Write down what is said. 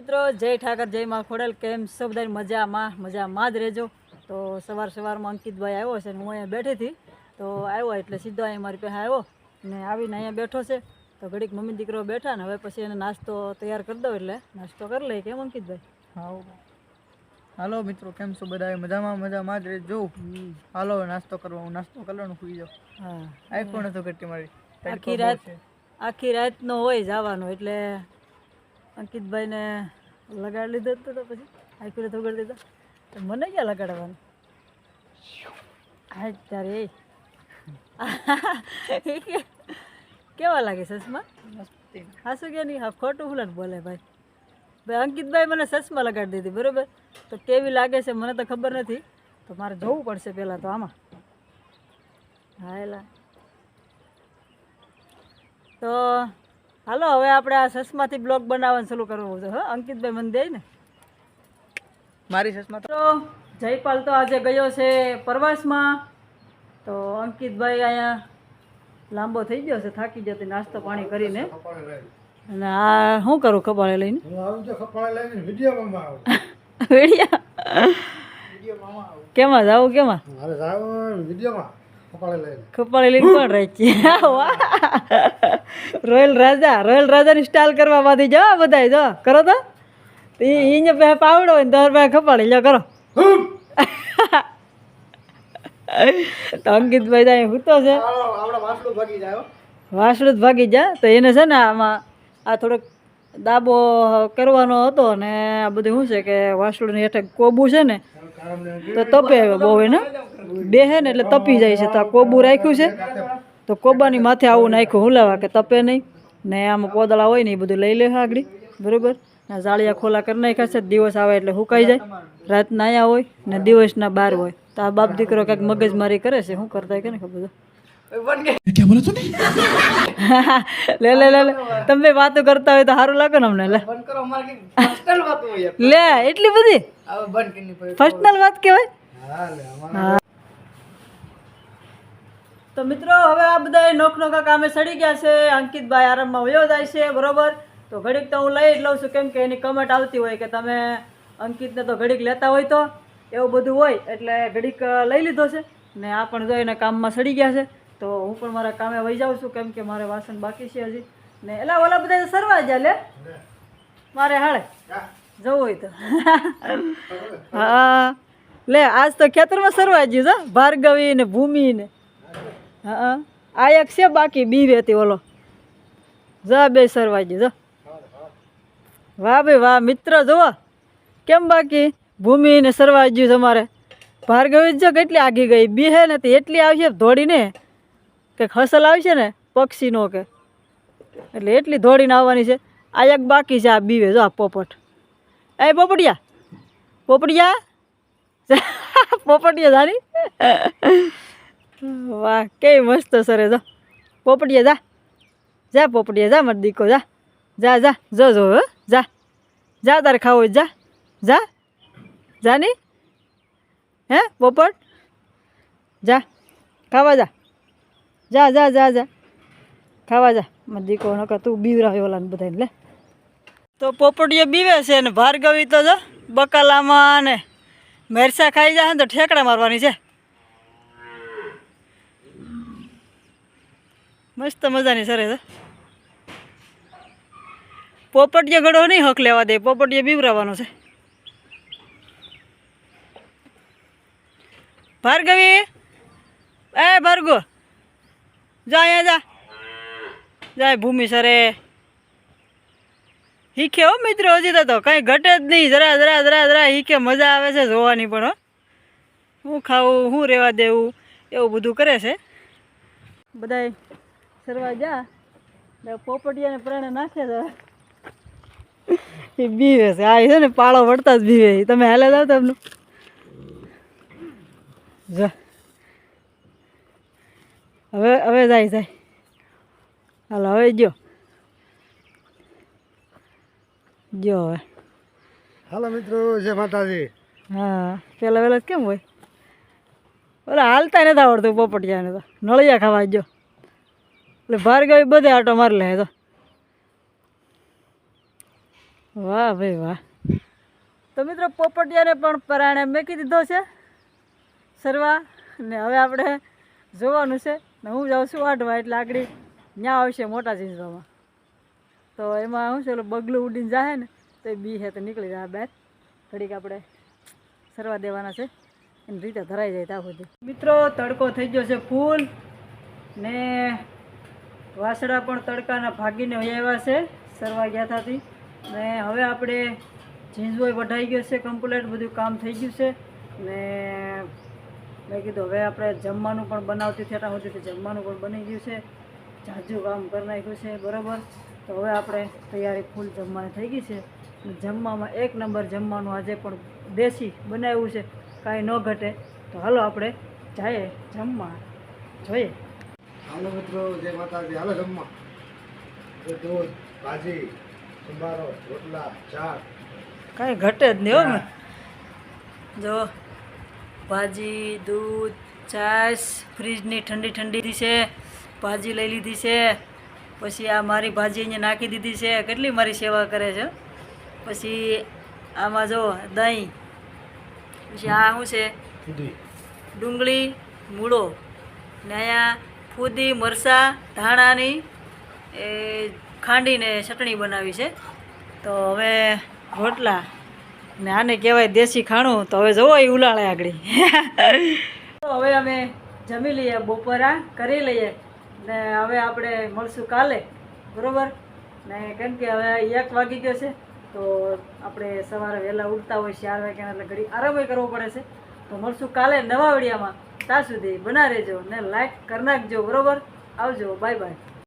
મિત્રો, જય ઠાકર, જય માં ખોડલ. કેમ છો બધા? મજામાં જ રહેજો. તો સવારમાં અંકિતભાઈ આવ્યો છે ને હું અહીંયા બેઠી હતી, તો આવ્યો એટલે સીધો અહીંયા મારી પાસે આવ્યો ને આવીને અહીંયા બેઠો છે. તો ઘડીક મમ્મી દીકરો બેઠા ને હવે પછી એને નાસ્તો તૈયાર કરી દો એટલે નાસ્તો કરી લઈએ. કેમ અંકિતભાઈ? હા, હાલો મિત્રો, કેમ છો બધા? મજામાં જ રહેજો. હાલો નાસ્તો કરવા, હું નાસ્તો કરવાનું સુઈ જાઉં. હા, આઈફોન તો ઘટી મારી આખી રાતનો હોય જવાનું એટલે અંકિતભાઈને લગાડી લીધો હતો. તો પછી આખી રાત ઉગાડી દીધો તો મને ક્યાં લગાડવાનું? હા ત્યારે કેવા લાગે ચશ્મા? હાસું કે નહીં? હા, ખોટું હુલન બોલે ભાઈ. અંકિતભાઈ મને ચશ્મા લગાડી દીધી, બરાબર? તો કેવી લાગે છે મને તો ખબર નથી, તો મારે જોવું પડશે પહેલાં તો આમાં. હા એલા તો હાલો હવે આપણે આ ચશ્માથી બ્લોગ બનાવવાનું શરૂ કરવું છે. હા અંકિતભાઈ મને દે ને મારી ચશ્મા. તો જયપાલ તો આજે ગયો છે પ્રવાસમાં, તો અંકિતભાઈ અહીંયા લાંબો થઈ ગયો છે, થાકી ગયો નાસ્તો પાણી કરીને. અને આ શું કરું ખપાળે લઈને? કેમાં જાવું? કેમાં ખપાળી લઈને કોણ રાખી? રોયલ રાજાની સ્ટાઇલ કરવા માંથી જો બધા જો કરો તો એને પાવડો હોય ને તમારે પાસે ખપાળી લો કરો. તો અંકિતભાઈ તો અહીં હૂતો છે, વાસળું જ ભાગી જાય. તો એને છે ને આમાં આ થોડોક દાબો કરવાનો હતો ને આ બધું શું છે કે વાસળુંની હેઠળ કોબું છે ને તો તપે બહુ એને બેહે ને એટલે તપી જાય છે. તો આ કોબું રાખ્યું છે, તો કોબાની માથે આવું નાખ્યું હુલાવા કે તપે નહીં ને. આમાં પોદળા હોય ને એ બધું લઈ લે આગળ, બરાબર? ને જાળિયા ખોલા કરી નાખ્યા છે, દિવસ આવે એટલે સુકાઈ જાય. રાતના અહીંયા હોય ને દિવસના બહાર હોય. તો આ બાપ દીકરો કંઈક મગજમારી કરે છે, શું કરતા કે ને ખબર? લે લે લે તમે વાતો કરતા હોય તો સારું લાગે ને અમને. લે એટલી બધી પર્સનલ વાત કહેવાય. તો મિત્રો હવે આ બધા નોખા કામે સડી ગયા છે. અંકિતભાઈ આરામમાં વયો જાય છે, બરોબર? તો ઘડીક તો હું લઈ જ લઉં છું, કેમ કે એની કમેન્ટ આવતી હોય કે તમે અંકિતને તો ઘડીક લેતા હોય તો એવું બધું હોય એટલે ઘડીક લઈ લીધો છે. ને આ પણ જો એના કામમાં સડી ગયા છે, તો હું પણ મારા કામે વહી જાઉં છું, કેમ કે મારે વાસણ બાકી છે હજી. ને એલા ઓલા બધા સરવા જાય લે મારે હાળે જવું હોય તો. હા લે આજ તો ખેતરમાં સરવા ગયું છે ભાર્ગવી ને ભૂમિ ને. હા આ એક છે બાકી બીવે હતી ઓલો જા બે સરવા ગયું જો. વાહ ભાઈ વાહ મિત્ર, જુઓ કેમ બાકી ભૂમિ ને સરવા ગયું તમારે. ભાર્ગવી જો કેટલી આગી ગઈ, બીહે નથી એટલી આવશે દોડીને કે હસલ આવશે ને પક્ષીનો કે એટલે એટલી દોડીને આવવાની છે. આ એક બાકી છે, આ બીવે જો આ પોપટ. એ પોપટિયા પોપટિયા જાની વાહ કેવી મસ્ત સરે જો પોપટિયા. જા પોપટિયા જા મારો દીકો જા જા જા જો જો જા જા તારે ખાવું જા જા જાની હે પોપટ જા ખાવા જા જા જા જા જા ખાવા જા મારો દીકો. નકર તું બીવરાવે ઓલાને બધાને લે. તો પોપટીએ બીવે છે ને ભાર્ગવી તો જો બકાલામાં ને મેરસા ખાઈ જાય ને તો ઠેકડા મારવાની છે. મસ્ત મજાની સરે છે. પોપટીએ ઘડો નહીં હક લેવા દે, પોપટીએ બીવરાવાનો છે. ભાર્ગવી એ ભાર્ગો જા અહીંયા જા જાય ભૂમિ સરે હીખે. હો મિત્રો હજી તો કંઈ ઘટે જ નહીં, જરા જરા જરા જરા હીખે. મજા આવે છે જોવાની પણ. હું ખાવું હું રહેવા દેવું એવું બધું કરે છે બધાય. સરવા જા પોપટિયાને પ્રાણે નાખે છે એ બીવે છે. આ છે ને પાળો વળતા જ બીવે. તમે હાલે જાવ તમને હવે જાય હાલો હવે જો હવે હાલો મિત્રો, જય માતાજી. હા પેલા વેલા કેમ હોય ઓલા હાલતા નથી આવડતું પોપટિયાને, તો નળિયા ખાવા જો એટલે ભાર્ગવી બધે આટો મારી લે. તો વાહ ભાઈ વાહ. તો મિત્રો પોપટિયાને પણ પરાણે મેકી દીધો છે સરવા, ને હવે આપણે જોવાનું છે ને હું જાઉં છું વાઢવા, એટલે આગળ ત્યાં આવશે મોટા ચીંજવામાં. તો એમાં શું છે ઓલું બગલું ઉડીને જાય ને તો એ બી છે તો નીકળી જાય બહાર. ઘડીક આપણે સરવા દેવાના છે, એની રીતે ધરાઈ જાય ત્યાં સુધી. મિત્રો તડકો થઈ ગયો છે ફૂલ, ને વાસડા પણ તડકાના ભાગીને આવ્યા છે સરવા ગયા ત્યાંથી. ને હવે આપણે ઝીંઝવોય વઢાઈ ગયો છે કમ્પ્લેટ, બધું કામ થઈ ગયું છે. ને મેં કીધું હવે આપણે જમવાનું પણ બનાવતી થયા સુધી જમવાનું પણ બની ગયું છે, ઝાઝું કામ કરી નાખ્યું છે બરાબર. તો હવે આપણે તૈયારી ફૂલ જમવાની થઈ ગઈ છે. જમવામાં એક નંબર જમવાનું આજે પણ દેશી બનાવ્યું છે, કાંઈ ન ઘટે. તો હાલો આપણે જઈએ જમવા, જોઈએ. હાલો મિત્રો, જય માતાજી. હાલો જમવા. દૂધ, ભાજી, સંભારો, રોટલા, ચા. કાંઈ ઘટે જ નહીં હો મેં. જો ભાજી, દૂધ, છાશ, ફ્રીજની ઠંડી ઠંડી છે, ભાજી લઈ લીધી છે. પછી આ મારી ભાજી અહીંયા નાખી દીધી છે, કેટલી મારી સેવા કરે છે. પછી આમાં જો દહીં, પછી આ શું છે ડુંગળી મૂળો, ને અહીંયા ફૂદી મરચાં ધાણાની એ ખાંડીને ચટણી બનાવી છે. તો હવે રોટલા, ને આને કહેવાય દેશી ખાણું. તો હવે જુઓ એ ઉલાળે આગળ. તો હવે અમે જમી લઈએ, બપોરા કરી લઈએ, ને હવે આપણે મળશું કાલે બરાબર. ને કેમ કે હવે 1 વાગી ગયો છે, તો આપણે સવારે વહેલા ઉઠતા હોય 4 વાગ્યા, એટલે ઘડી આરામ કરવો પડે છે. તો મળશું કાલે નવા વિડીયોમાં. ત્યાં સુધી બના રહેજો ને લાઈક કરી નાખજો બરાબર. આવજો, બાય બાય.